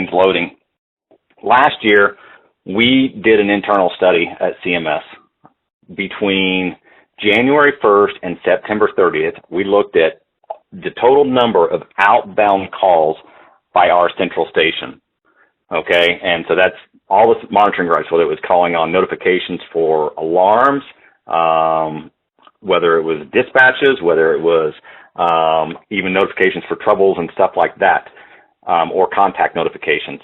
screen's loading. Last year, we did an internal study at CMS. Between January 1st and September 30th, we looked at the total number of outbound calls by our central station. Okay, and so that's all the monitoring rights, whether it was calling on notifications for alarms, whether it was dispatches, whether it was even notifications for troubles and stuff like that, or contact notifications.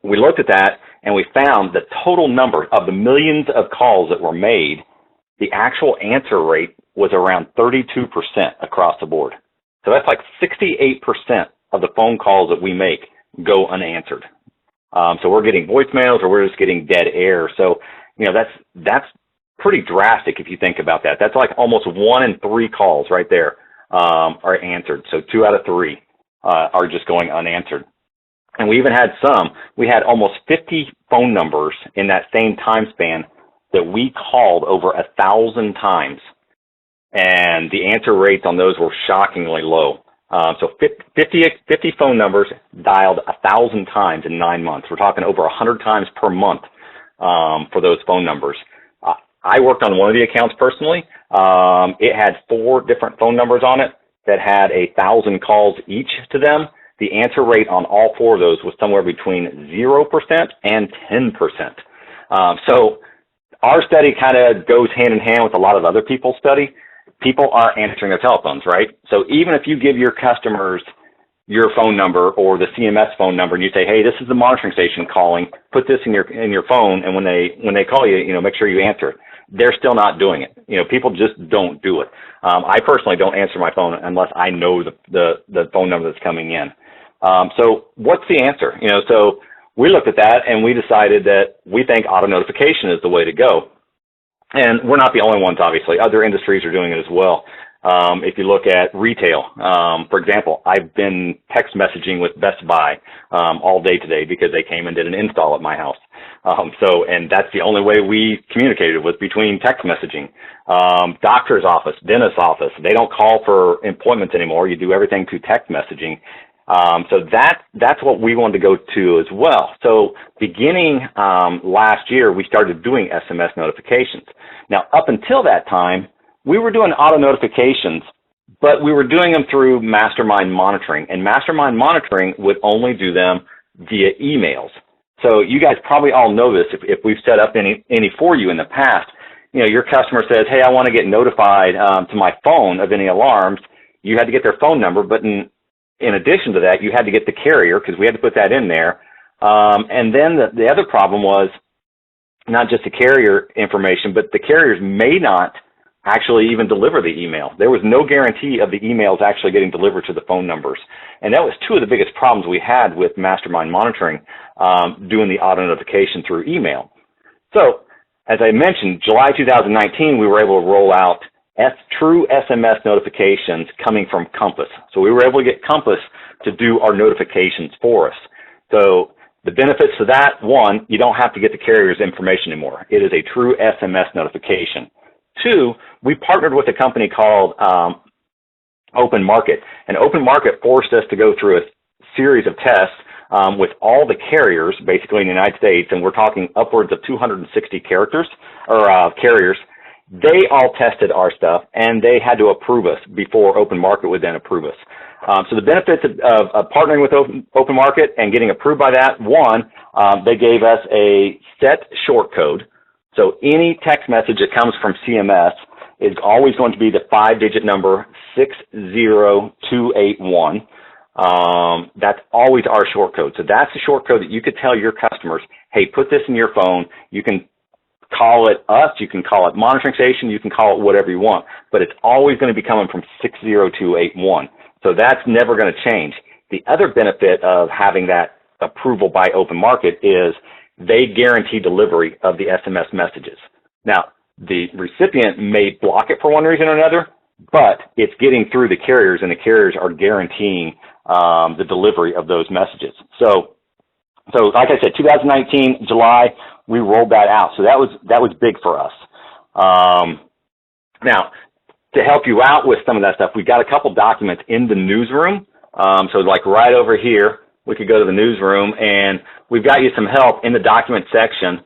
We looked at that and we found the total number of the millions of calls that were made, the actual answer rate was around 32% across the board. So that's like 68% of the phone calls that we make go unanswered. So we're getting voicemails or we're just getting dead air. So, that's pretty drastic if you think about that. That's like almost 1 in 3 calls right there are answered. So 2 out of 3 are just going unanswered. And we even had we had almost 50 phone numbers in that same time span that we called over 1,000 times. And the answer rates on those were shockingly low. So 50 phone numbers dialed 1,000 times in 9 months. We're talking over 100 times per month for those phone numbers. I worked on one of the accounts personally. It had 4 different phone numbers on it that had 1,000 calls each to them. The answer rate on all 4 of those was somewhere between 0% and 10%. So our study kind of goes hand in hand with a lot of other people's study. People aren't answering their telephones, right? So even if you give your customers your phone number or the CMS phone number and you say, hey, this is the monitoring station calling, put this in your phone, and when they call you, make sure you answer it. They're still not doing it. People just don't do it. I personally don't answer my phone unless I know the phone number that's coming in. So what's the answer? So we looked at that and we decided that we think auto notification is the way to go. And we're not the only ones, obviously. Other industries are doing it as well. If you look at retail, for example, I've been text messaging with Best Buy all day today because they came and did an install at my house. And that's the only way we communicated was between text messaging. Doctor's office, dentist's office, they don't call for appointments anymore. You do everything through text messaging. So that's what we wanted to go to as well. So beginning last year, we started doing SMS notifications. Now, up until that time, we were doing auto notifications, but we were doing them through Mastermind monitoring, and Mastermind monitoring would only do them via emails. So you guys probably all know this if we've set up any for you in the past. Your customer says, hey, I want to get notified to my phone of any alarms. You had to get their phone number, but in addition to that, you had to get the carrier because we had to put that in there. And then the other problem was not just the carrier information, but the carriers may not actually even deliver the email. There was no guarantee of the emails actually getting delivered to the phone numbers. And that was 2 of the biggest problems we had with Mastermind monitoring, doing the auto notification through email. So, as I mentioned, July 2019, we were able to roll out true SMS notifications coming from Compass. So we were able to get Compass to do our notifications for us. So the benefits to that, 1, you don't have to get the carrier's information anymore. It is a true SMS notification. 2, we partnered with a company called Open Market. And Open Market forced us to go through a series of tests with all the carriers, basically in the United States, and we're talking upwards of 260 carriers. They all tested our stuff, and they had to approve us before Open Market would then approve us. So the benefits of partnering with Open Market and getting approved by that, 1, they gave us a set short code. So any text message that comes from CMS is always going to be the 5-digit number 60281. That's always our short code. So that's the short code that you could tell your customers, hey, put this in your phone. You can call it us, you can call it monitoring station, you can call it whatever you want, but it's always going to be coming from 60281. So that's never going to change. The other benefit of having that approval by Open Market is they guarantee delivery of the SMS messages. Now, the recipient may block it for one reason or another, but it's getting through the carriers, and the carriers are guaranteeing the delivery of those messages. So like I said, 2019, July, we rolled that out. So that was big for us. Now, to help you out with some of that stuff, we got a couple documents in the newsroom. So like right over here, we could go to the newsroom, and we've got you some help in the document section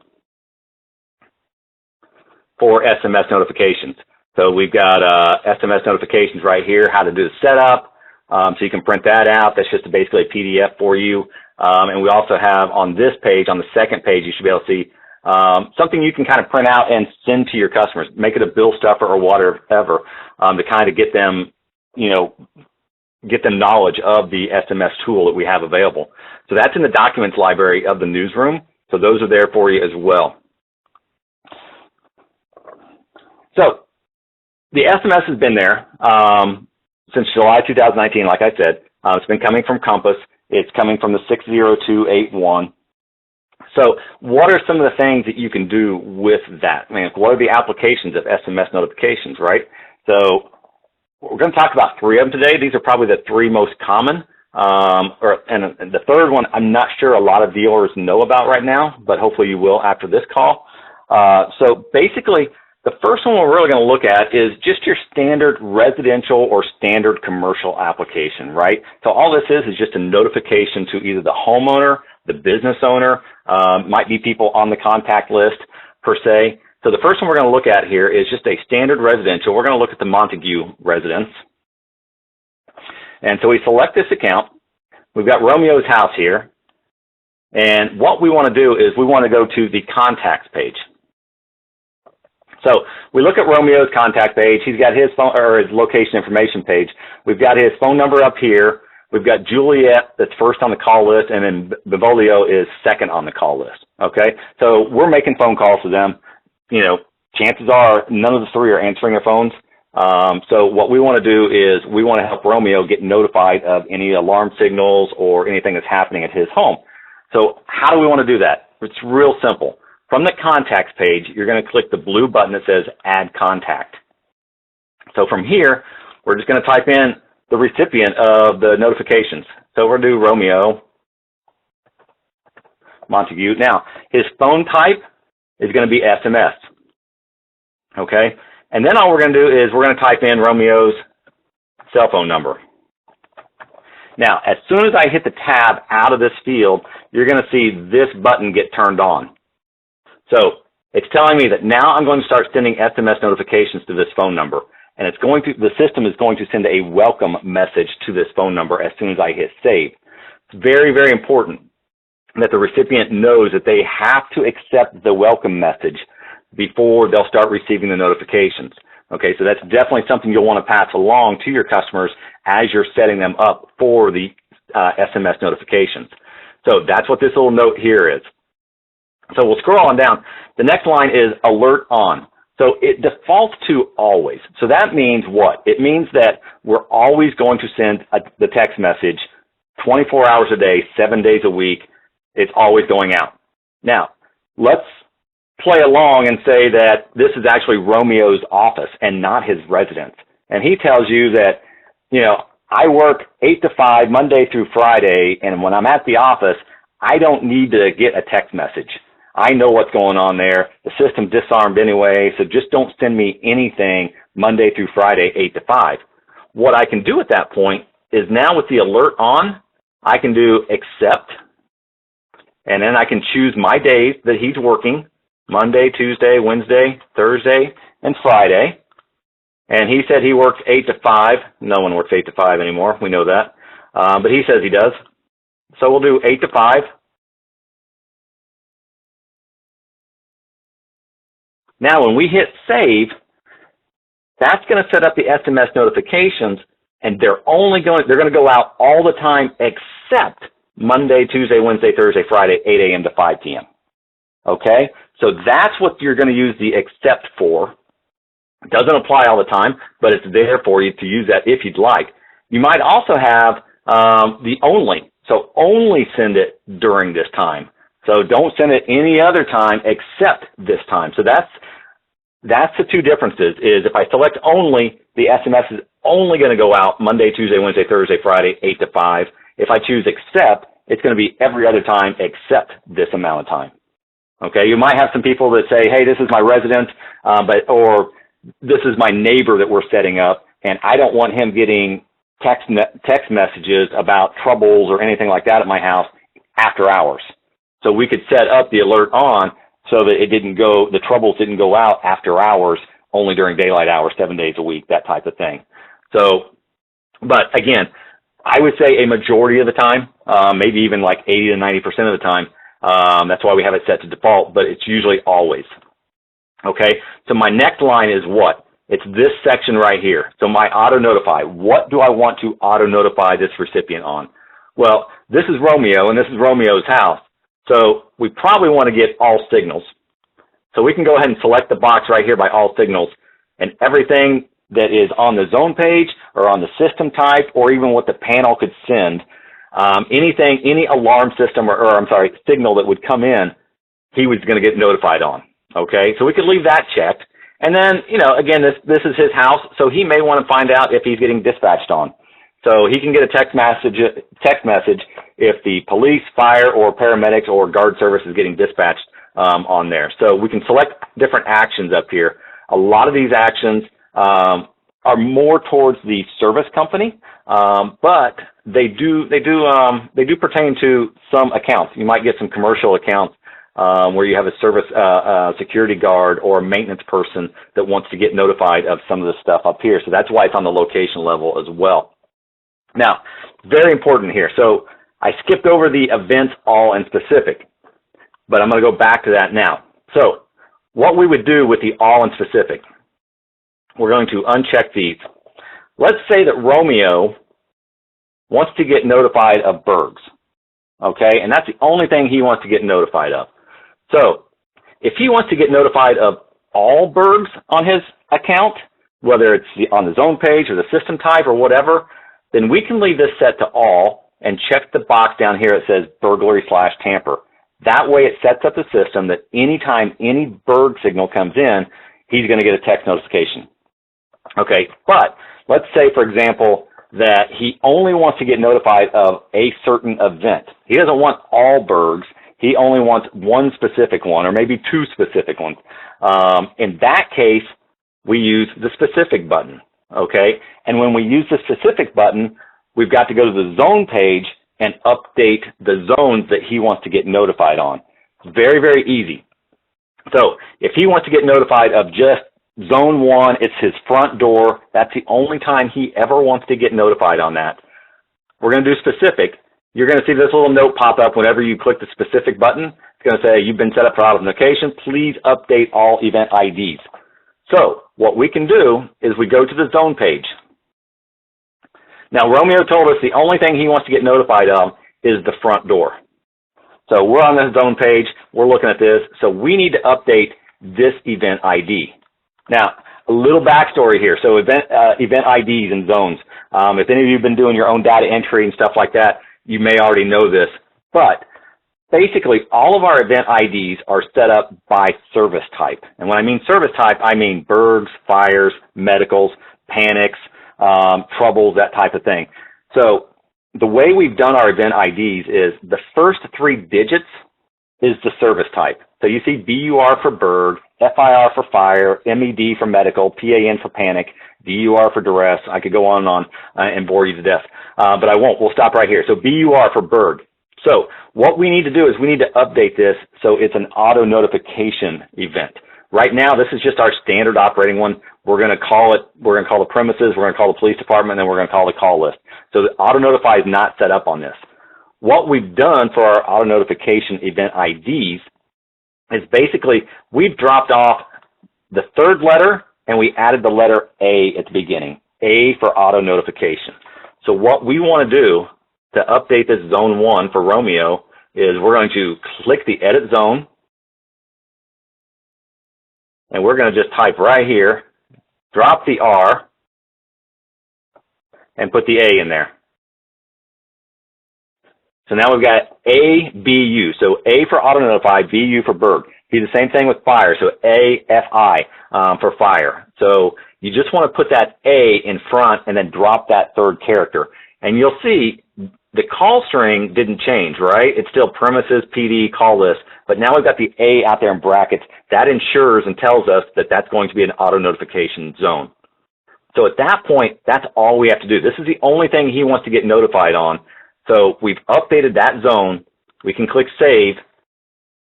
for SMS notifications. So we've got SMS notifications right here, how to do the setup. So you can print that out. That's just basically a PDF for you. And we also have on this page, on the second page, you should be able to see something you can kind of print out and send to your customers. Make it a bill stuffer or whatever to kind of get them, get them knowledge of the SMS tool that we have available. So that's in the documents library of the newsroom. So those are there for you as well. So the SMS has been there since July 2019, like I said. It's been coming from Compass. It's coming from the 60281. So what are some of the things that you can do with that? I mean, what are the applications of SMS notifications, right? So we're going to talk about three of them today. These are probably the three most common. And the third one, I'm not sure a lot of dealers know about right now, but hopefully you will after this call. So basically, the first one we're really going to look at is just your standard residential or standard commercial application, right? So all this is just a notification to either the homeowner, the business owner, might be people on the contact list per se. So the first one we're going to look at here is just a standard residential. We're going to look at the Montague residence. And so we select this account. We've got Romeo's house here. And what we want to do is we want to go to the contacts page. So we look at Romeo's contact page. He's got his phone or his location information page. We've got his phone number up here. We've got Juliet that's first on the call list, and then Bivolio is second on the call list. Okay, so we're making phone calls to them. Chances are none of the three are answering their phones. So what we want to do is we want to help Romeo get notified of any alarm signals or anything that's happening at his home. So how do we want to do that? It's real simple. From the contacts page, you're going to click the blue button that says Add Contact. So from here, we're just going to type in the recipient of the notifications. So we're going to do Romeo Montague. Now, his phone type is going to be SMS. Okay? And then all we're going to do is we're going to type in Romeo's cell phone number. Now, as soon as I hit the tab out of this field, you're going to see this button get turned on. So it's telling me that now I'm going to start sending SMS notifications to this phone number. And the system is going to send a welcome message to this phone number as soon as I hit save. It's very, very important that the recipient knows that they have to accept the welcome message before they'll start receiving the notifications. Okay, so that's definitely something you'll want to pass along to your customers as you're setting them up for the SMS notifications. So that's what this little note here is. So we'll scroll on down. The next line is alert on. So it defaults to always. So that means what? It means that we're always going to send the text message 24 hours a day, 7 days a week. It's always going out. Now, let's play along and say that this is actually Romeo's office and not his residence. And he tells you that, I work 8 to 5 Monday through Friday, and when I'm at the office, I don't need to get a text message. I know what's going on there. The system disarmed anyway, so just don't send me anything Monday through Friday, 8 to 5. What I can do at that point is now with the alert on, I can do accept, and then I can choose my days that he's working, Monday, Tuesday, Wednesday, Thursday, and Friday. And he said he works 8 to 5. No one works 8 to 5 anymore. We know that. But he says he does. So we'll do 8 to 5. Now, when we hit save, that's going to set up the SMS notifications, and they're going to go out all the time except Monday, Tuesday, Wednesday, Thursday, Friday, 8 a.m. to 5 p.m. Okay? So that's what you're going to use the accept for. It doesn't apply all the time, but it's there for you to use that if you'd like. You might also have the only. So only send it during this time. So don't send it any other time except this time. So that's the two differences, is if I select only, the SMS is only going to go out Monday, Tuesday, Wednesday, Thursday, Friday, 8 to 5. If I choose accept, it's going to be every other time except this amount of time. Okay, you might have some people that say, hey, this is my resident, or this is my neighbor that we're setting up, and I don't want him getting text messages about troubles or anything like that at my house after hours. So we could set up the alert on so that the troubles didn't go out after hours, only during daylight hours, 7 days a week, that type of thing. So, but again, I would say a majority of the time, maybe even like 80 to 90% of the time, that's why we have it set to default, but it's usually always. Okay, so my next line is what? It's this section right here. So my auto notify. What do I want to auto notify this recipient on? Well, this is Romeo, and this is Romeo's house. So we probably want to get all signals. So we can go ahead and select the box right here by all signals, and everything that is on the zone page or on the system type or even what the panel could send, any alarm system signal that would come in, he was going to get notified on. Okay, so we could leave that checked. And then, again, this is his house, so he may want to find out if he's getting dispatched on. So he can get a text message if the police, fire, or paramedics or guard service is getting dispatched on there. So we can select different actions up here. A lot of these actions are more towards the service company, but they do pertain to some accounts. You might get some commercial accounts where you have a service security guard or a maintenance person that wants to get notified of some of the stuff up here. So that's why it's on the location level as well. Now, very important here. So I skipped over the events all and specific, but I'm going to go back to that now. So what we would do with the all and specific, we're going to uncheck these. Let's say that Romeo wants to get notified of Bergs, okay? And that's the only thing he wants to get notified of. So if he wants to get notified of all Bergs on his account, whether it's on the zone page or the system type or whatever, then we can leave this set to all and check the box down here that says burglary/tamper. That way it sets up the system that anytime any Berg signal comes in, he's going to get a text notification. Okay, but let's say, for example, that he only wants to get notified of a certain event. He doesn't want all Bergs. He only wants one specific one or maybe two specific ones. In that case, we use the specific button. Okay, and when we use the specific button, we've got to go to the zone page and update the zones that he wants to get notified on. Very, very easy. So if he wants to get notified of just zone 1, it's his front door. That's the only time he ever wants to get notified on that. We're going to do specific. You're going to see this little note pop up whenever you click the specific button. It's going to say, you've been set up for auto notification. Please update all event IDs. So what we can do is we go to the zone page. Now, Romeo told us the only thing he wants to get notified of is the front door. So we're on the zone page. We're looking at this. So we need to update this event ID. Now, a little backstory here. So event IDs and zones. If any of you have been doing your own data entry and stuff like that, you may already know this. But basically, all of our event IDs are set up by service type. And when I mean service type, I mean Bergs, fires, medicals, panics, troubles, that type of thing. So the way we've done our event IDs is the first 3 digits is the service type. So you see BUR for Berg, FIR for fire, MED for medical, PAN for panic, DUR for duress. I could go on and bore you to death, but I won't. We'll stop right here. So BUR for Berg. So what we need to do is we need to update this so it's an auto notification event. Right now, this is just our standard operating one. We're going to call the premises, we're going to call the police department, and then we're going to call the call list. So the auto notify is not set up on this. What we've done for our auto notification event IDs is basically we've dropped off the 3rd letter and we added the letter A at the beginning, A for auto notification. So what we want to do to update this zone 1 for Romeo is we're going to click the edit zone and we're going to just type right here, drop the R and put the A in there. So now we've got A, B, U. So A for auto notify, B, U for Berg. Do the same thing with fire. So A, F, I for fire. So you just want to put that A in front and then drop that 3rd character. And you'll see the call string didn't change, right? It's still premises, PD, call list. But now we've got the A out there in brackets. That ensures and tells us that that's going to be an auto notification zone. So at that point, that's all we have to do. This is the only thing he wants to get notified on. So we've updated that zone. We can click Save.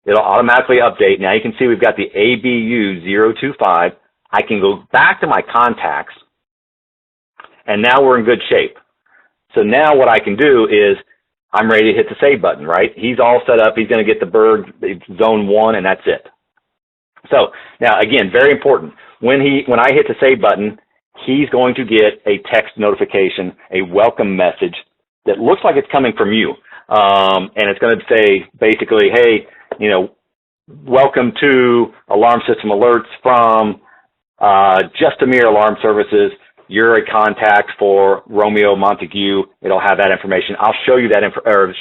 It'll automatically update. Now you can see we've got the ABU025. I can go back to my contacts, and now we're in good shape. So now what I can do is I'm ready to hit the Save button, right? He's all set up. He's going to get the bird, zone 1, and that's it. So now, again, very important. When I hit the Save button, he's going to get a text notification, a welcome message that looks like it's coming from you. And it's going to say basically, hey, welcome to Alarm System Alerts from Just a Mere Alarm Services. You're a contact for Romeo Montague. It'll have that information. I'll show you that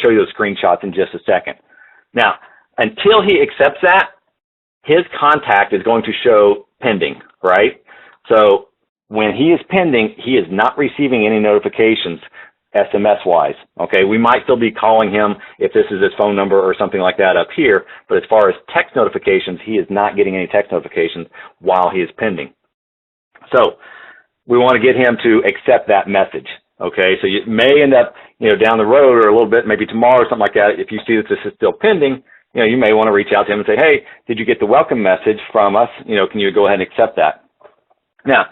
show you those screenshots in just a second. Now, until he accepts that, his contact is going to show pending, right? So when he is pending, he is not receiving any notifications SMS-wise, okay? We might still be calling him if this is his phone number or something like that up here, but as far as text notifications, he is not getting any text notifications while he is pending. So we want to get him to accept that message, okay? So you may end up, down the road or a little bit, maybe tomorrow or something like that, if you see that this is still pending, you may want to reach out to him and say, hey, did you get the welcome message from us? Can you go ahead and accept that? Now,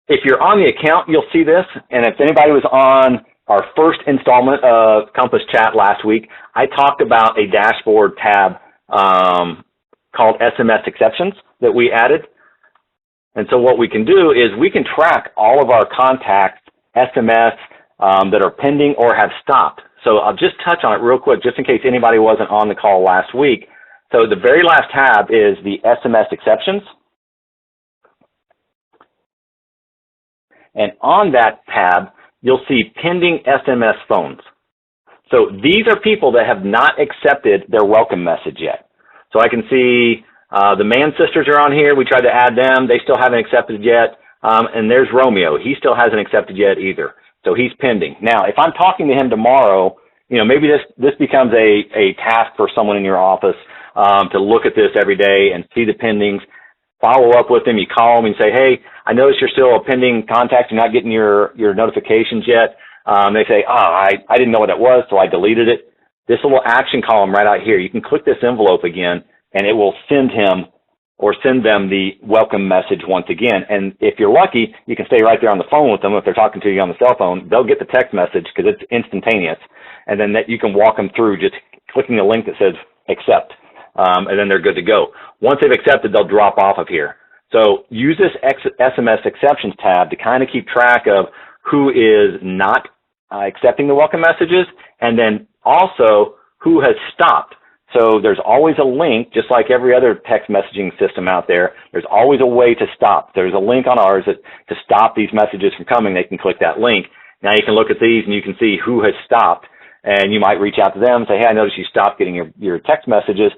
if you're on the account, you'll see this, and if anybody was on our first installment of Compass Chat last week, I talked about a dashboard tab called SMS Exceptions that we added. And so what we can do is we can track all of our contacts, SMS, that are pending or have stopped. So I'll just touch on it real quick just in case anybody wasn't on the call last week. So the very last tab is the SMS Exceptions. And on that tab, you'll see pending SMS phones. So these are people that have not accepted their welcome message yet. So I can see the Mann sisters are on here. We tried to add them. They still haven't accepted yet. And there's Romeo. He still hasn't accepted yet either. So he's pending. Now, if I'm talking to him tomorrow, maybe this becomes a task for someone in your office to look at this every day and see the pendings, follow up with him. You call him and say, hey, I noticed you're still a pending contact. You're not getting your notifications yet. They say, I didn't know what it was, so I deleted it. This little action column right out here, you can click this envelope again, and it will send him or send them the welcome message once again. And if you're lucky, you can stay right there on the phone with them. If they're talking to you on the cell phone, they'll get the text message because it's instantaneous. And then you can walk them through just clicking the link that says accept, and then they're good to go. Once they've accepted, they'll drop off of here. So use this SMS Exceptions tab to kind of keep track of who is not accepting the welcome messages, and then also who has stopped. So there's always a link, just like every other text messaging system out there. There's always a way to stop. There's a link on ours to stop these messages from coming. They can click that link. Now you can look at these and you can see who has stopped. And you might reach out to them and say, hey, I noticed you stopped getting your text messages.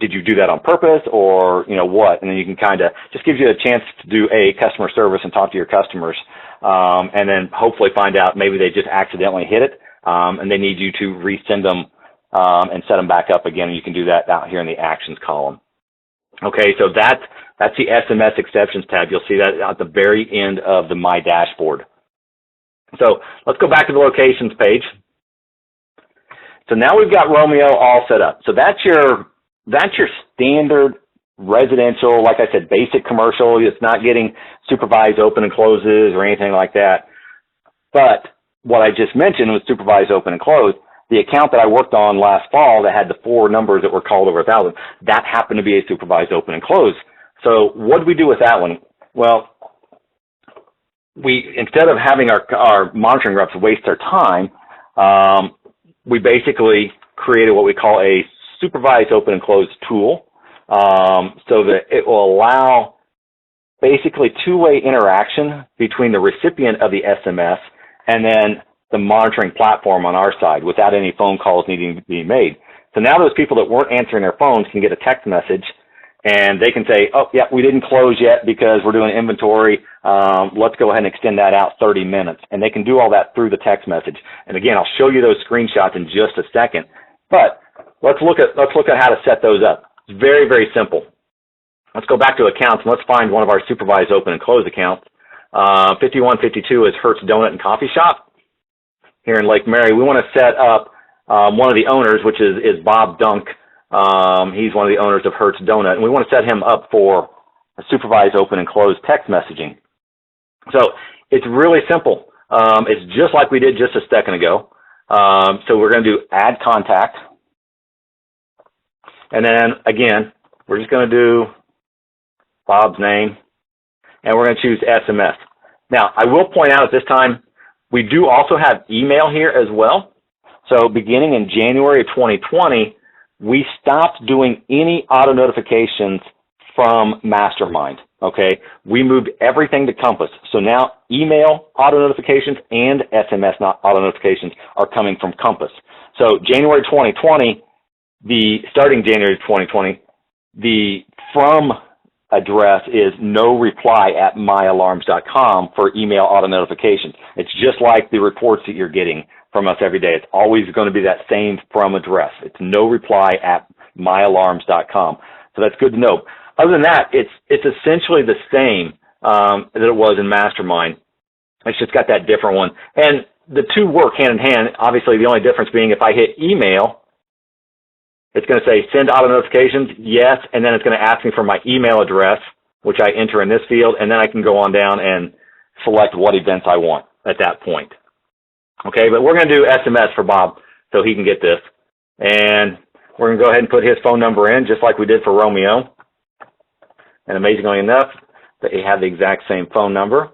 Did you do that on purpose or, what? And then you can kind of just gives you a chance to do customer service and talk to your customers. And then hopefully find out maybe they just accidentally hit it and they need you to resend them and set them back up again. And you can do that out here in the actions column. Okay, so that's the SMS Exceptions tab. You'll see that at the very end of the My Dashboard. So let's go back to the locations page. So now we've got Romeo all set up. So that's your standard residential, like I said, basic commercial. It's not getting supervised open and closes or anything like that. But what I just mentioned was supervised open and close. The account that I worked on last fall that had the 4 numbers that were called over 1,000, that happened to be a supervised open and close. So what did we do with that one? Well, instead of having our monitoring reps waste their time, we basically created what we call a supervised open and close tool, so that it will allow basically two-way interaction between the recipient of the SMS and then the monitoring platform on our side without any phone calls needing to be made. So now those people that weren't answering their phones can get a text message and they can say, oh, yeah, we didn't close yet because we're doing inventory. Let's go ahead and extend that out 30 minutes. And they can do all that through the text message. And again, I'll show you those screenshots in just a second. But let's look at how to set those up. It's very, very simple. Let's go back to accounts and let's find one of our supervised open and close accounts. 5152 is Hertz Donut and Coffee Shop here in Lake Mary. We want to set up one of the owners, which is Bob Dunk. He's one of the owners of Hertz Donut, and we want to set him up for a supervised open and close text messaging. So it's really simple. It's just like we did just a second ago. So we're going to do add contact. And then, again, we're just going to do Bob's name, and we're going to choose SMS. Now, I will point out at this time, we do also have email here as well. So beginning in January of 2020, we stopped doing any auto notifications from Mastermind, okay? We moved everything to Compass. So now email auto notifications and SMS auto notifications are coming from Compass. So January 2020, starting January 2020, the from address is no reply at myalarms.com for email auto notifications. It's just like the reports that you're getting from us every day. It's always going to be that same from address. It's no reply at myalarms.com. So that's good to know. Other than that, it's essentially the same that it was in Mastermind. It's just got that different one. And the two work hand in hand. Obviously, the only difference being if I hit email, it's going to say send auto notifications, yes, and then it's going to ask me for my email address, which I enter in this field, and then I can go on down and select what events I want at that point. Okay, but we're going to do SMS for Bob so he can get this. And we're going to go ahead and put his phone number in just like we did for Romeo. And amazingly enough, they have the exact same phone number.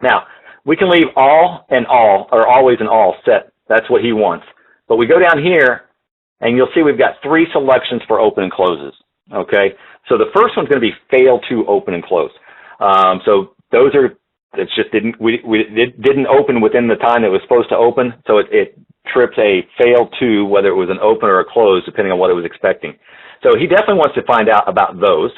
Now, we can leave all and all, or always and all set. That's what he wants. But we go down here, and you'll see we've got three selections for open and closes. Okay, so the first one's going to be fail to open and close. So those are, it just it didn't open within the time it was supposed to open, so it trips a fail to, whether it was an open or a close, depending on what it was expecting. So he definitely wants to find out about those.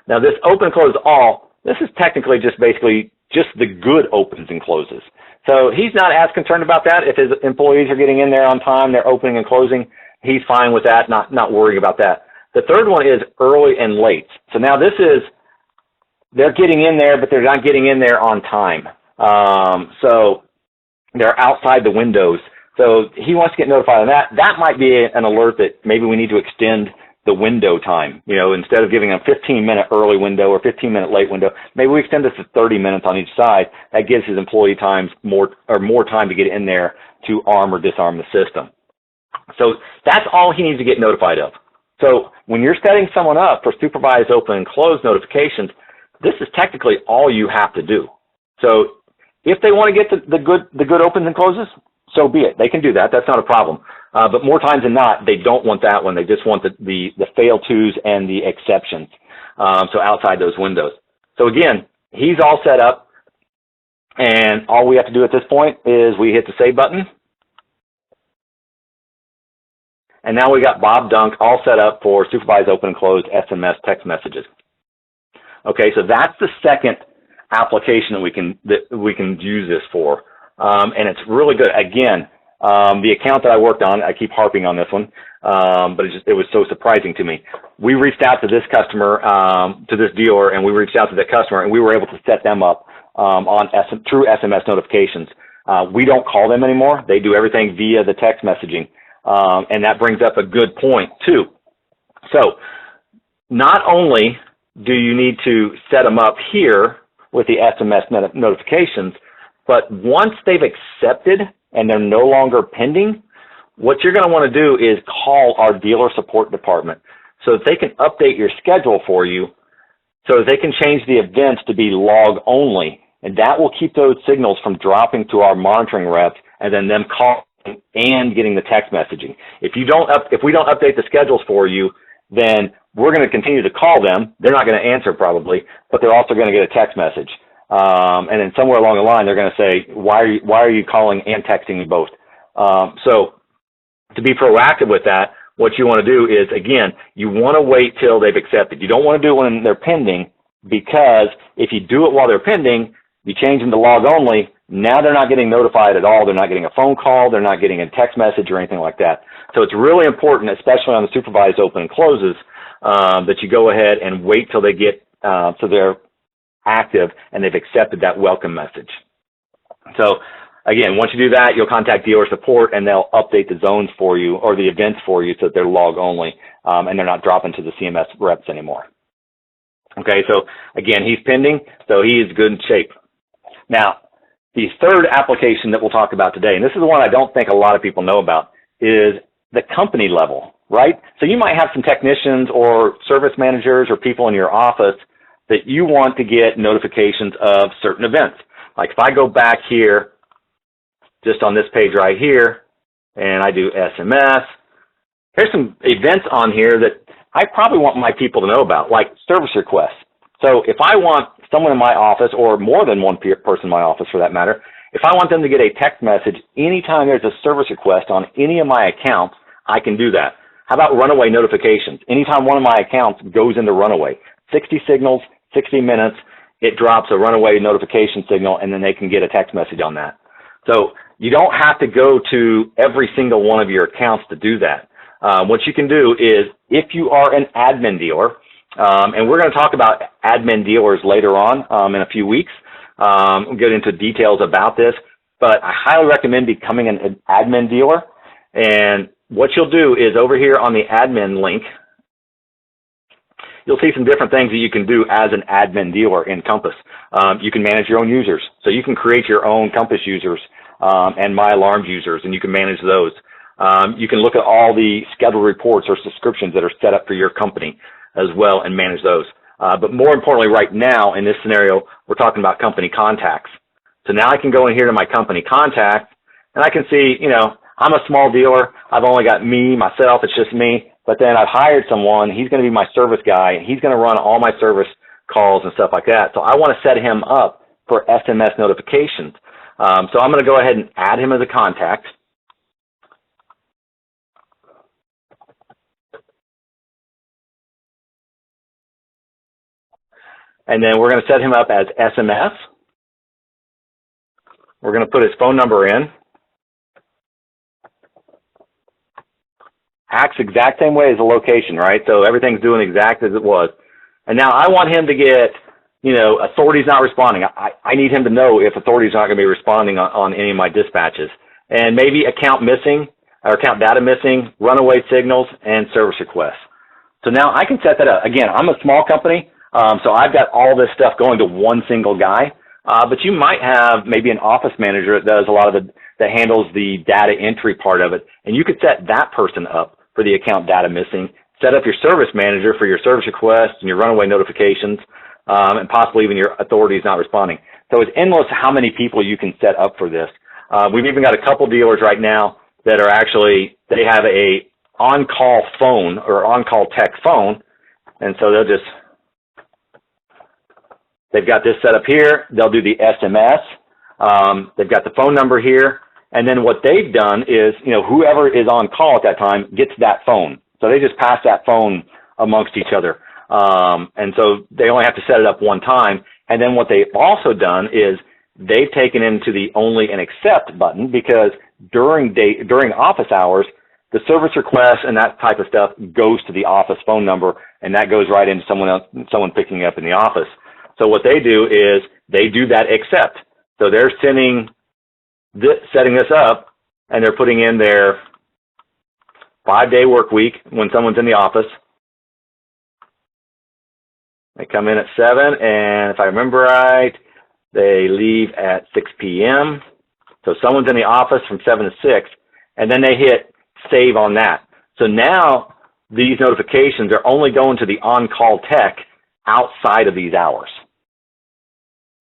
Now this open close all, this is technically just basically just the good opens and closes. So he's not as concerned about that. If his employees are getting in there on time, they're opening and closing, he's fine with that, not worrying about that. The third one is early and late. So now this is, they're getting in there, but they're not getting in there on time. So they're outside the windows. So he wants to get notified of that. That might be an alert that maybe we need to extend the window time. You know, instead of giving a 15-minute early window or 15-minute late window, maybe we extend this to 30 minutes on each side. That gives his employee more time to get in there to arm or disarm the system. So that's all he needs to get notified of. So when you're setting someone up for supervised open and close notifications, this is technically all you have to do. So if they want to get the good opens and closes, so be it. They can do that. That's not a problem. But more times than not, they don't want that one. They just want the fail tos and the exceptions. So outside those windows. So again, he's all set up, and all we have to do at this point is we hit the save button. And now we got Bob Dunk all set up for supervised open and closed SMS text messages. Okay, so that's the second application that we can use this for, and it's really good. Again, the account that I worked on, I keep harping on this one, but it was so surprising to me. We reached out to this customer, to this dealer, and we reached out to the customer, and we were able to set them up through SMS notifications. We don't call them anymore. They do everything via the text messaging. And that brings up a good point, too. So not only do you need to set them up here with the SMS notifications, but once they've accepted and they're no longer pending, what you're going to want to do is call our dealer support department so that they can update your schedule for you so that they can change the events to be log only. And that will keep those signals from dropping to our monitoring reps and then them calling and getting the text messaging. If we don't update the schedules for you, then we're going to continue to call them. They're not going to answer probably, but they're also going to get a text message. And then somewhere along the line, they're going to say, why are you calling and texting me both? So to be proactive with that, what you want to do is, again, you want to wait till they've accepted. You don't want to do it when they're pending, because if you do it while they're pending, you change them to log only. Now they're not getting notified at all. They're not getting a phone call. They're not getting a text message or anything like that. So it's really important, especially on the supervised open and closes, that you go ahead and wait till they get so they're active and they've accepted that welcome message. So again, once you do that, you'll contact dealer support and they'll update the zones for you or the events for you so that they're log only and they're not dropping to the CMS reps anymore. Okay, so again, he's pending, so he is good in shape. Now, the third application that we'll talk about today, and this is the one I don't think a lot of people know about, is the company level, right? So you might have some technicians or service managers or people in your office that you want to get notifications of certain events. Like if I go back here, just on this page right here, and I do SMS, here's some events on here that I probably want my people to know about, like service requests. So if I want someone in my office, or more than one person in my office for that matter, if I want them to get a text message anytime there's a service request on any of my accounts, I can do that. How about runaway notifications? Anytime one of my accounts goes into runaway, 60 signals, 60 minutes, it drops a runaway notification signal, and then they can get a text message on that. So you don't have to go to every single one of your accounts to do that. What you can do is, if you are an admin dealer, and we're going to talk about admin dealers later on in a few weeks, we'll get into details about this, but I highly recommend becoming an admin dealer. And what you'll do is, over here on the admin link, you'll see some different things that you can do as an admin dealer in Compass. You can manage your own users. So you can create your own Compass users and My Alarms users, and you can manage those. You can look at all the scheduled reports or subscriptions that are set up for your company as well and manage those. But more importantly, right now in this scenario, we're talking about company contacts. So now I can go in here to my company contacts, and I can see, you know, I'm a small dealer. I've only got myself, it's just me. But then I've hired someone. He's going to be my service guy. He's going to run all my service calls and stuff like that. So I want to set him up for SMS notifications. So I'm going to go ahead and add him as a contact. And then we're going to set him up as SMS. We're going to put his phone number in. Acts exact same way as the location, right? So everything's doing exact as it was. And now I want him to get, you know, authorities not responding. I need him to know if authorities aren't going to be responding on any of my dispatches. And maybe account missing, or account data missing, runaway signals, and service requests. So now I can set that up. Again, I'm a small company, so I've got all this stuff going to one single guy. But you might have maybe an office manager that does a lot of that handles the data entry part of it. And you could set that person up for the account data missing, set up your service manager for your service requests and your runaway notifications, and possibly even your authorities not responding. So it's endless how many people you can set up for this. We've even got a couple dealers right now that are actually, they have a on-call phone or on-call text phone, and so they've got this set up here. They'll do the SMS. They've got the phone number here. And then what they've done is, you know, whoever is on call at that time gets that phone. So they just pass that phone amongst each other. And so they only have to set it up one time. And then what they've also done is they've taken into the only and accept button, because during office hours, the service request and that type of stuff goes to the office phone number, and that goes right into someone picking up in the office. So what they do is they do that accept. So they're setting this up, and they're putting in their 5-day work week when someone's in the office. They come in at 7, and if I remember right, they leave at 6 p.m. So someone's in the office from 7 to 6, and then they hit save on that. So now these notifications are only going to the on-call tech outside of these hours.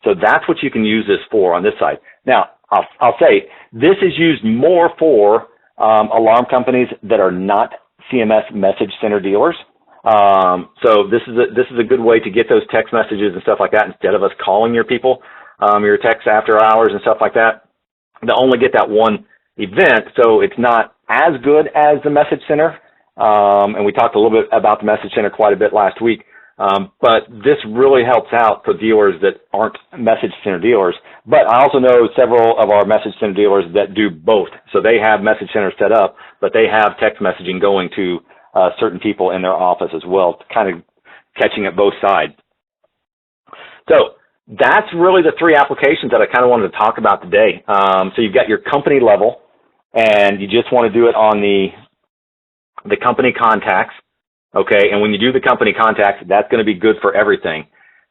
So that's what you can use this for on this side. Now, I'll say this is used more for alarm companies that are not CMS message center dealers. So this is a good way to get those text messages and stuff like that instead of us calling your people, your texts after hours and stuff like that. They only get that one event, so it's not as good as the message center. And we talked a little bit about the message center quite a bit last week. But this really helps out for dealers that aren't message center dealers. But I also know several of our message center dealers that do both. So they have message center set up, but they have text messaging going to certain people in their office as well, kind of catching at both sides. So that's really the three applications that I kind of wanted to talk about today. So you've got your company level, and you just want to do it on the company contacts, okay? And when you do the company contacts, that's going to be good for everything.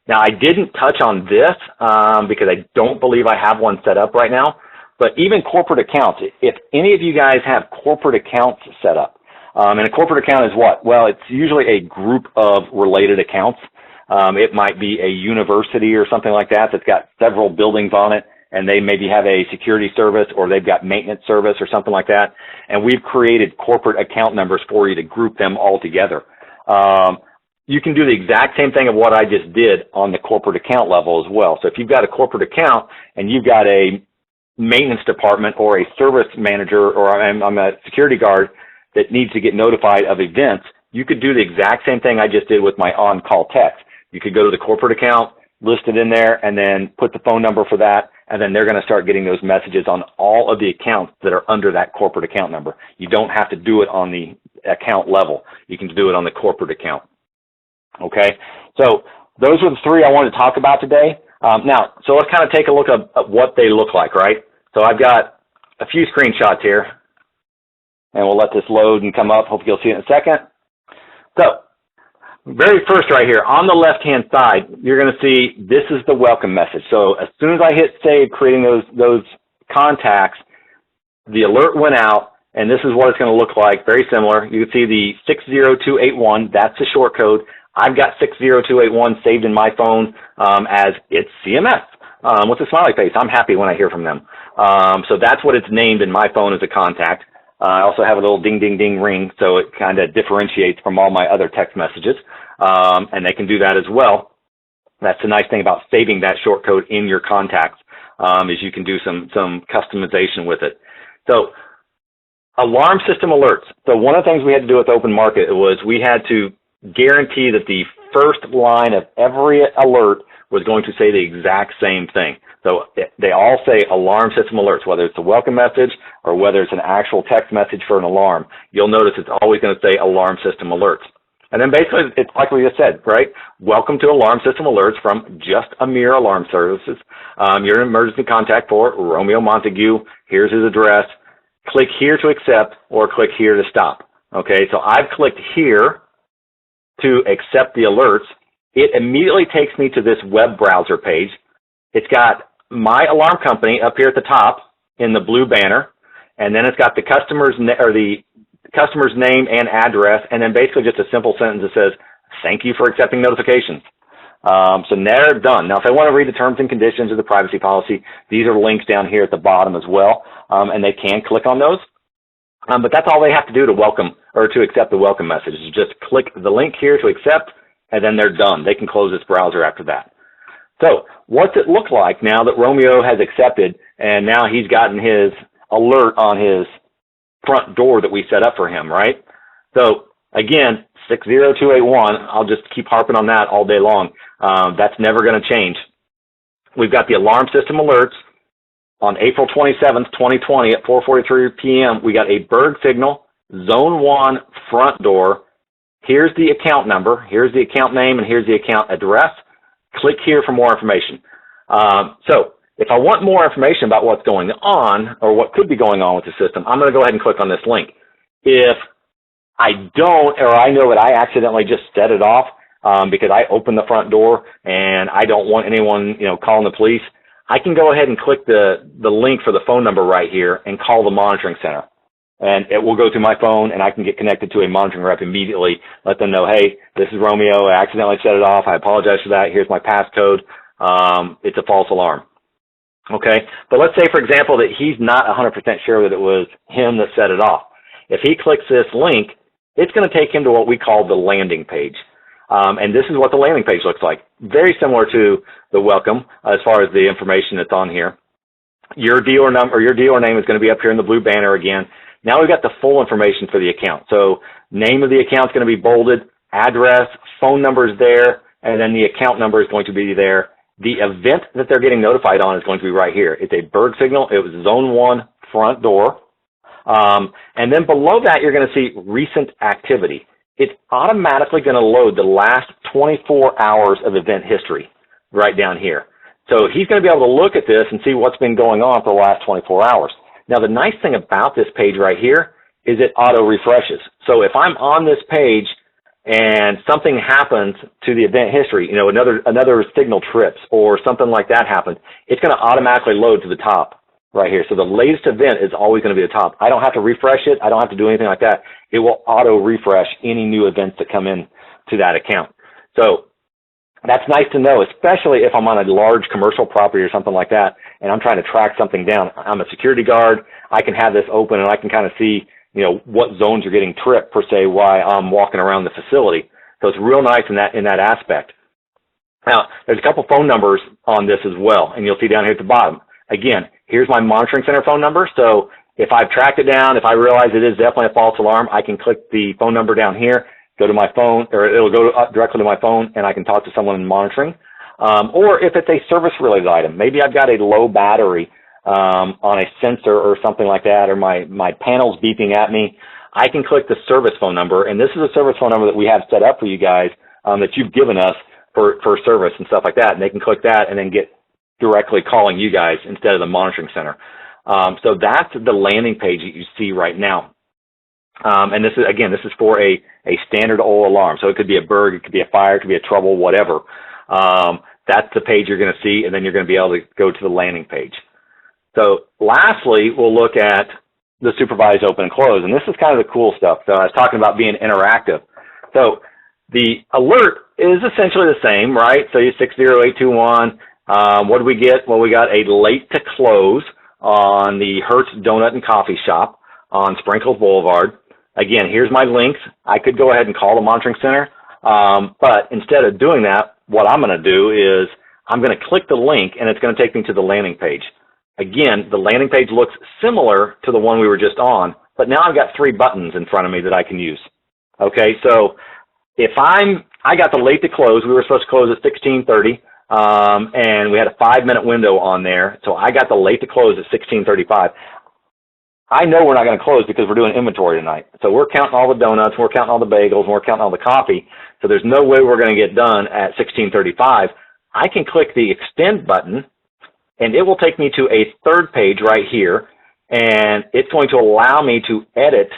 Now, I didn't touch on this because I don't believe I have one set up right now, but even corporate accounts, if any of you guys have corporate accounts set up, and a corporate account is what? Well, it's usually a group of related accounts. It might be a university or something like that that's got several buildings on it, and they maybe have a security service or they've got maintenance service or something like that. And we've created corporate account numbers for you to group them all together. You can do the exact same thing of what I just did on the corporate account level as well. So if you've got a corporate account and you've got a maintenance department or a service manager or I'm a security guard that needs to get notified of events, you could do the exact same thing I just did with my on-call text. You could go to the corporate account, list it in there, and then put the phone number for that, and then they're going to start getting those messages on all of the accounts that are under that corporate account number. You don't have to do it on the account level. You can do it on the corporate account. Okay? So those are the three I wanted to talk about today. Now, so let's kind of take a look at what they look like, right? So I've got a few screenshots here, and we'll let this load and come up. Hope you'll see it in a second. So, very first right here, on the left-hand side, you're going to see this is the welcome message. So as soon as I hit save, creating those contacts, the alert went out, and this is what it's going to look like, very similar. You can see the 60281, that's the short code. I've got 60281 saved in my phone as it's CMS with a smiley face. I'm happy when I hear from them. So that's what it's named in my phone as a contact. I also have a little ding, ding, ding ring, so it kind of differentiates from all my other text messages, and they can do that as well. That's the nice thing about saving that short code in your contacts, is you can do some customization with it. So alarm system alerts. So one of the things we had to do with Open Market was we had to guarantee that the first line of every alert was going to say the exact same thing. So they all say alarm system alerts, whether it's a welcome message or whether it's an actual text message for an alarm. You'll notice it's always going to say alarm system alerts. And then basically it's like we just said, right? Welcome to alarm system alerts from Just a Mere Alarm Services. You're an emergency contact for Romeo Montague. Here's his address. Click here to accept or click here to stop. Okay, so I've clicked here to accept the alerts. It immediately takes me to this web browser page. It's got my alarm company up here at the top in the blue banner, and then it's got the customer's name and address, and then basically just a simple sentence that says, "Thank you for accepting notifications." So they're done. Now, if I want to read the terms and conditions of the privacy policy, these are links down here at the bottom as well, and they can click on those. But that's all they have to do to welcome or to accept the welcome message is just click the link here to accept, and then they're done. They can close this browser after that. So what's it look like now that Romeo has accepted and now he's gotten his alert on his front door that we set up for him, right? So again, 60281, I'll just keep harping on that all day long. That's never going to change. We've got the alarm system alerts. On April 27th, 2020 at 4:43 p.m., we got a bird signal, zone 1, front door. Here's the account number, here's the account name, and here's the account address. Click here for more information. So if I want more information about what's going on or what could be going on with the system, I'm going to go ahead and click on this link. If I don't, or I know that I accidentally just set it off because I opened the front door and I don't want anyone, calling the police, I can go ahead and click the link for the phone number right here and call the monitoring center. And it will go to my phone and I can get connected to a monitoring rep immediately, let them know, hey, this is Romeo, I accidentally set it off, I apologize for that, here's my passcode, it's a false alarm. Okay, but let's say, for example, that he's not 100% sure that it was him that set it off. If he clicks this link, it's going to take him to what we call the landing page. And this is what the landing page looks like. Very similar to the welcome as far as the information that's on here. Your dealer number or your dealer name is going to be up here in the blue banner again. Now we've got the full information for the account. So name of the account is going to be bolded, address, phone number is there, and then the account number is going to be there. The event that they're getting notified on is going to be right here. It's a bird signal. It was zone 1, front door. And then below that, you're going to see recent activity. It's automatically going to load the last 24 hours of event history right down here. So he's going to be able to look at this and see what's been going on for the last 24 hours. Now, the nice thing about this page right here is it auto refreshes. So if I'm on this page and something happens to the event history, another signal trips or something like that happens, it's going to automatically load to the top right here. So the latest event is always going to be the top. I don't have to refresh it. I don't have to do anything like that. It will auto refresh any new events that come in to that account. So that's nice to know, especially if I'm on a large commercial property or something like that, and I'm trying to track something down. I'm a security guard. I can have this open, and I can kind of see, what zones are getting tripped, per se, while I'm walking around the facility. So it's real nice in that aspect. Now, there's a couple phone numbers on this as well, and you'll see down here at the bottom. Again, here's my monitoring center phone number. So if I've tracked it down, if I realize it is definitely a false alarm, I can click the phone number down here, go to my phone, or it'll go directly to my phone, and I can talk to someone in monitoring. Or if it's a service-related item, maybe I've got a low battery on a sensor or something like that, or my panel's beeping at me, I can click the service phone number, and this is a service phone number that we have set up for you guys that you've given us for service and stuff like that, and they can click that and then get directly calling you guys instead of the monitoring center. So that's the landing page that you see right now. And this is for a standard old alarm. So it could be a burg, it could be a fire, it could be a trouble, whatever. That's the page you're going to see, and then you're going to be able to go to the landing page. So lastly, we'll look at the supervised open and close, and this is kind of the cool stuff. So I was talking about being interactive. So the alert is essentially the same, right? So you 60821. What did we get? Well, we got a late to close on the Hertz Donut and Coffee Shop on Sprinkles Boulevard. Again, here's my links. I could go ahead and call the monitoring center, but instead of doing that, what I'm going to do is I'm going to click the link, and it's going to take me to the landing page. Again, the landing page looks similar to the one we were just on, but now I've got 3 buttons in front of me that I can use. Okay, so if I got the late to close, we were supposed to close at 16:30, and we had a 5-minute window on there, so I got the late to close at 16:35. I know we're not going to close because we're doing inventory tonight. So we're counting all the donuts, we're counting all the bagels, and we're counting all the coffee. So there's no way we're going to get done at 16:35. I can click the extend button, and it will take me to a third page right here, and it's going to allow me to edit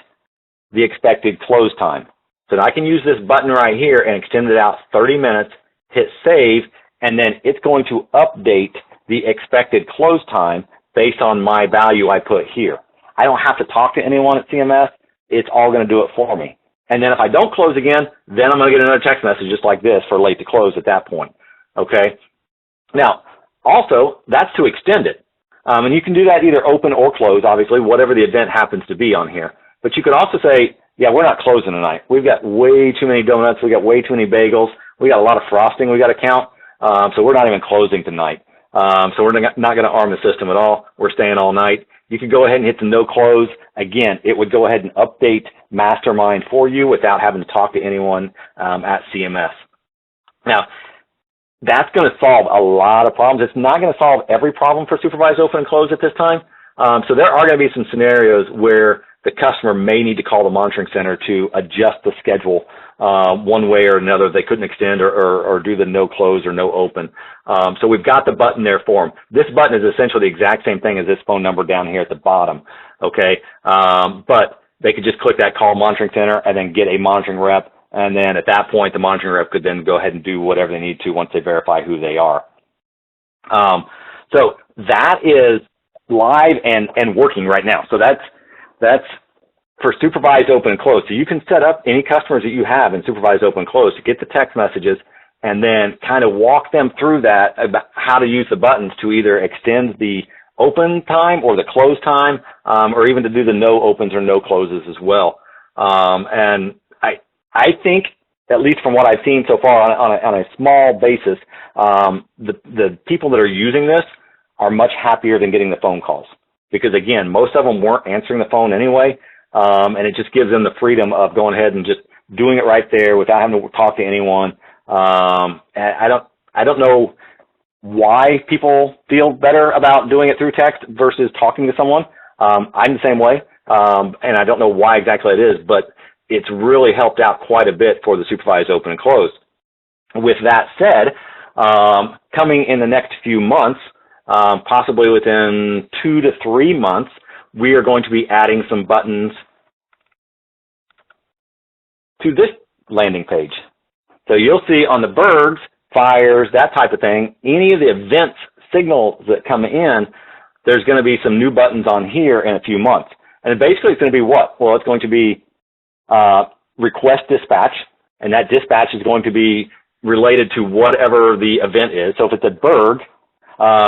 the expected close time. So I can use this button right here and extend it out 30 minutes, hit save, and then it's going to update the expected close time based on my value I put here. I don't have to talk to anyone at CMS. It's all going to do it for me. And then if I don't close again, then I'm going to get another text message just like this for late to close at that point. Okay? Now, also, that's to extend it. And you can do that either open or close, obviously, whatever the event happens to be on here. But you could also say, yeah, we're not closing tonight. We've got way too many donuts. We've got way too many bagels. We got a lot of frosting we got to count. So we're not even closing tonight. So we're not going to arm the system at all. We're staying all night. You can go ahead and hit the no close. Again, it would go ahead and update Mastermind for you without having to talk to anyone at CMS. Now, that's going to solve a lot of problems. It's not going to solve every problem for supervised open and close at this time. So there are going to be some scenarios where the customer may need to call the monitoring center to adjust the schedule one way or another. They couldn't extend or do the no close or no open. So we've got the button there for them. This button is essentially the exact same thing as this phone number down here at the bottom. Okay, but they could just click that call monitoring center and then get a monitoring rep. And then at that point, the monitoring rep could then go ahead and do whatever they need to once they verify who they are. So that is live and working right now. So that's for supervised open and close. So you can set up any customers that you have in supervised open and close to get the text messages and then kind of walk them through that about how to use the buttons to either extend the open time or the close time, or even to do the no opens or no closes as well. And I think, at least from what I've seen so far on a small basis, the people that are using this are much happier than getting the phone calls. Because again, most of them weren't answering the phone anyway, and it just gives them the freedom of going ahead and just doing it right there without having to talk to anyone. And I don't know why people feel better about doing it through text versus talking to someone. I'm the same way, and I don't know why exactly it is, but it's really helped out quite a bit for the supervised open and close. With that said, Coming in the next few months, possibly within 2 to 3 months, we are going to be adding some buttons to this landing page. So you'll see on the birds, fires, that type of thing, any of the events signals that come in, there's going to be some new buttons on here in a few months. And basically it's going to be what? Well, it's going to be request dispatch, and that dispatch is going to be related to whatever the event is. So if it's a bird,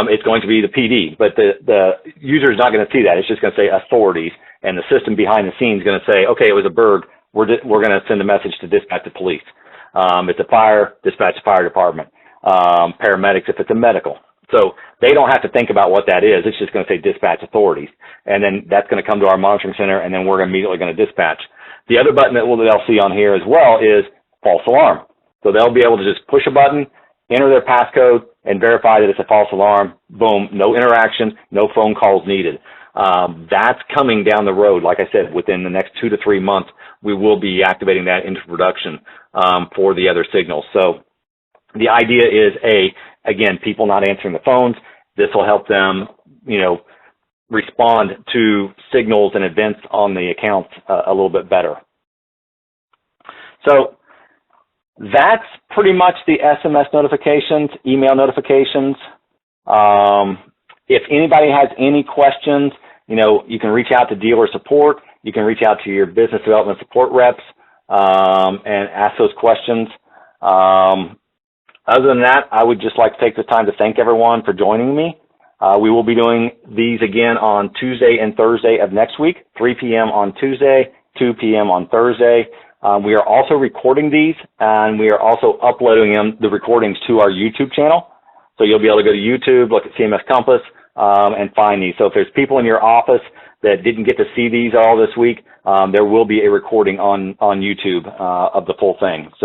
it's going to be the PD, but the user is not going to see that. It's just going to say authorities, and the system behind the scenes is going to say, okay, it was a bird. We're going to send a message to dispatch the police. It's a fire, dispatch the fire department. Paramedics if it's a medical. So they don't have to think about what that is. It's just going to say dispatch authorities. And then that's going to come to our monitoring center, and then we're immediately going to dispatch. The other button that they'll see on here as well is false alarm. So they'll be able to just push a button, enter their passcode, and verify that it's a false alarm. Boom, no interaction, no phone calls needed. That's coming down the road. Like I said, within the next 2 to 3 months, we will be activating that into production for the other signals. So the idea is, again, people not answering the phones. This will help them, respond to signals and events on the accounts a little bit better. So that's pretty much the SMS notifications, email notifications. If anybody has any questions, you can reach out to dealer support. You can reach out to your business development support reps and ask those questions. Other than that, I would just like to take the time to thank everyone for joining me. We will be doing these again on Tuesday and Thursday of next week, 3 p.m. on Tuesday, 2 p.m. on Thursday. We are also recording these, and we are also uploading the recordings to our YouTube channel. So you'll be able to go to YouTube, look at CMS Compass, and find these. So if there's people in your office that didn't get to see these all this week, there will be a recording on YouTube of the full thing. So